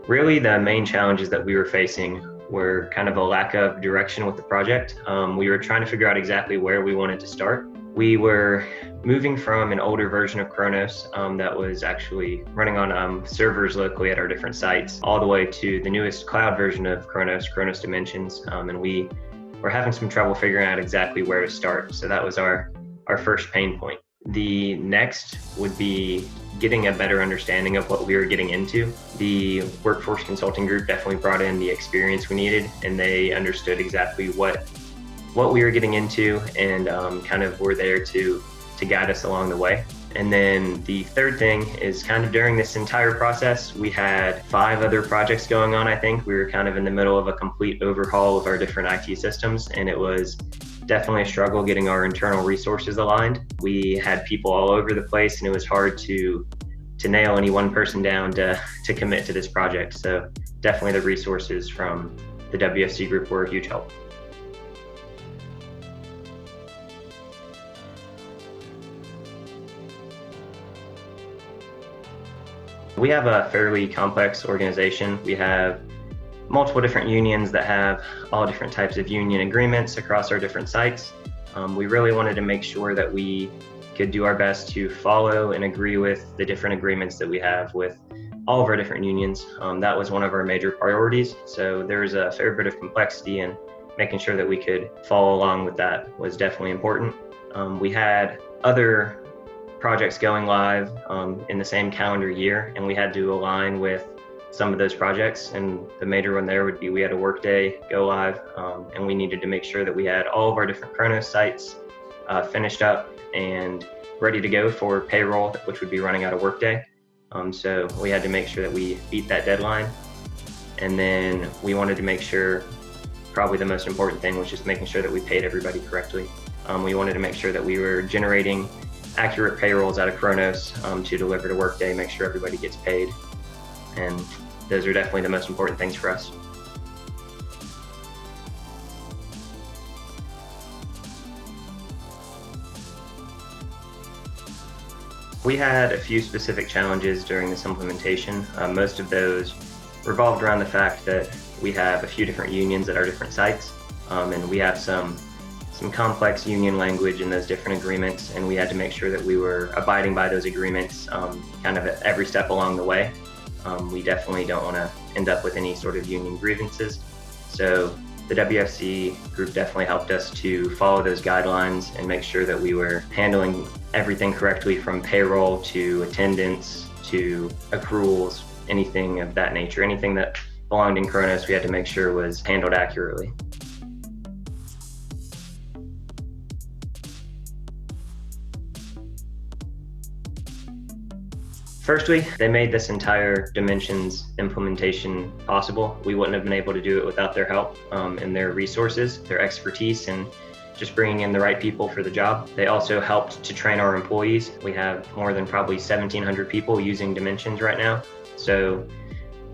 Really, the main challenges that we were facing were kind of a lack of direction with the project. We were trying to figure out exactly where we wanted to start. We were moving from an older version of Kronos that was actually running on servers locally at our different sites, all the way to the newest cloud version of Kronos Dimensions, and we were having some trouble figuring out exactly where to start. So that was our first pain point. The next would be getting a better understanding of what we were getting into. The workforce consulting group definitely brought in the experience we needed, and they understood exactly what we were getting into, and kind of were there to guide us along the way. And then the third thing is kind of during this entire process, we had 5 other projects going on. I think we were kind of in the middle of a complete overhaul of our different IT systems, and it was definitely a struggle getting our internal resources aligned. We had people all over the place, and it was hard to nail any one person down to commit to this project. So definitely the resources from the WFC group were a huge help. We have a fairly complex organization. We have multiple different unions that have all different types of union agreements across our different sites. We really wanted to make sure that we could do our best to follow and agree with the different agreements that we have with all of our different unions. That was one of our major priorities. So there's a fair bit of complexity, and making sure that we could follow along with that was definitely important. We had other projects going live in the same calendar year, and we had to align with some of those projects, and the major one there would be we had a Workday go live, and we needed to make sure that we had all of our different Kronos sites finished up and ready to go for payroll, which would be running out of Workday. So we had to make sure that we beat that deadline. And then we wanted to make sure, probably the most important thing was just making sure that we paid everybody correctly. We wanted to make sure that we were generating accurate payrolls out of Kronos to deliver to Workday, make sure everybody gets paid. And those are definitely the most important things for us. We had a few specific challenges during this implementation. Most of those revolved around the fact that we have a few different unions at our different sites, and we have some complex union language in those different agreements, and we had to make sure that we were abiding by those agreements kind of at every step along the way. We definitely don't want to end up with any sort of union grievances. So the WFC group definitely helped us to follow those guidelines and make sure that we were handling everything correctly, from payroll to attendance to accruals, anything of that nature. Anything that belonged in Kronos, we had to make sure was handled accurately. Firstly, they made this entire Dimensions implementation possible. We wouldn't have been able to do it without their help and their resources, their expertise, and just bringing in the right people for the job. They also helped to train our employees. We have more than probably 1,700 people using Dimensions right now. So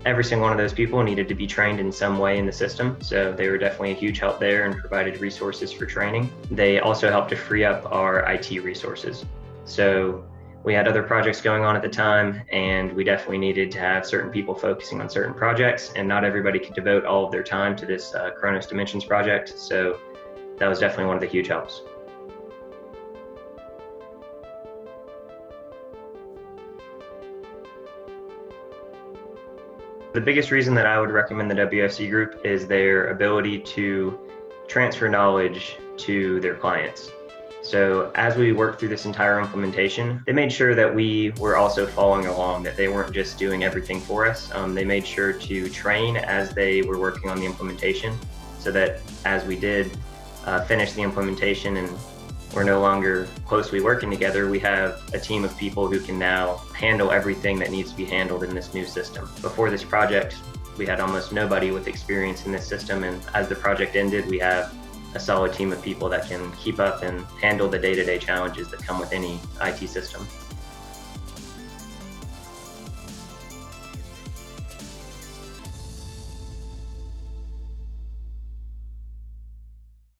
every single one of those people needed to be trained in some way in the system. So they were definitely a huge help there and provided resources for training. They also helped to free up our IT resources. So we had other projects going on at the time, and we definitely needed to have certain people focusing on certain projects, and not everybody could devote all of their time to this Kronos Dimensions project. So that was definitely one of the huge helps. The biggest reason that I would recommend the WFC group is their ability to transfer knowledge to their clients. So as we worked through this entire implementation, they made sure that we were also following along, that they weren't just doing everything for us. They made sure to train as they were working on the implementation, so that as we did finish the implementation and we're no longer closely working together, we have a team of people who can now handle everything that needs to be handled in this new system. Before this project, we had almost nobody with experience in this system, and as the project ended, we have a solid team of people that can keep up and handle the day-to-day challenges that come with any IT system.